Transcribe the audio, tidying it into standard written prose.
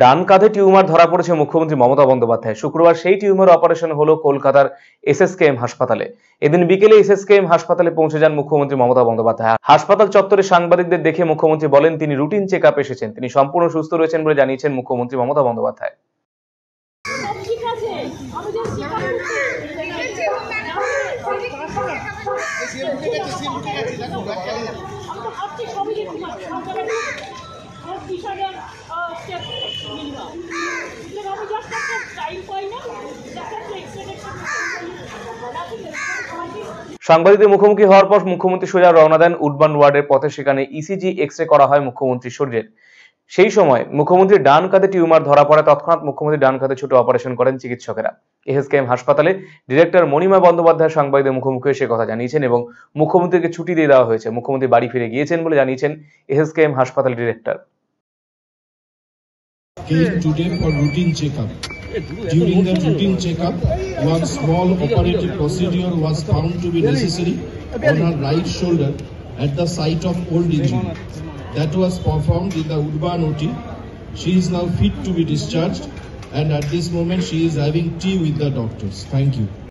ডান কাঁধে টিউমার ধরা পড়েছে মুখ্যমন্ত্রী মমতা বন্দ্যোপাধ্যায়। শুক্রবার সেই টিউমার অপারেশন হলো কলকাতার এসএসকেএম হাসপাতালে। এদিন বিকেলে এসএসকেএম হাসপাতালে পৌঁছে যান মুখ্যমন্ত্রী মমতা বন্দ্যোপাধ্যায়। হাসপাতাল চত্বরে সাংবাদিকদের দেখে মুখ্যমন্ত্রী বলেন তিনি রুটিন চেক আপে এসেছেন। তিনি সম্পূর্ণ সুস্থ রয়েছেন বলে জানিয়েছেন মুখ্যমন্ত্রী মমতা বন্দ্যোপাধ্যায়। সাংবাদিকদের মুখোমুখি হওয়ার পর মুখ্যমন্ত্রী সোজা রওনা দেন উডবার্ন ওয়ার্ডের পথে। সেখানে ইসিজি এক্স-রে করা হয় মুখ্যমন্ত্রীর শরীরের। সেই সময় মুখ্যমন্ত্রীর ডান কাঁধে টিউমার ধরা পড়ে। তৎক্ষণাৎ মুখ্যমন্ত্রীর ডান কাঁধে ছোট অপারেশন করেন চিকিৎসকেরা। এসএসকেএম হাসপাতালে ডিরেক্টর মণিমা বন্দ্যোপাধ্যায় সাংবাদিকদের মুখোমুখি সে কথা জানিয়েছেন এবং মুখ্যমন্ত্রীকে ছুটি দিয়ে দেওয়া হয়েছে। মুখ্যমন্ত্রী বাড়ি ফিরে গিয়েছেন বলে জানিয়েছেন এসএসকেএম হাসপাতাল director. Came today for routine checkup. During the routine checkup, one small operative procedure was found to be necessary on her right shoulder at the site of old injury. That was performed in the Udban OT. She is now fit to be discharged, and at this moment she is having tea with the doctors. Thank you.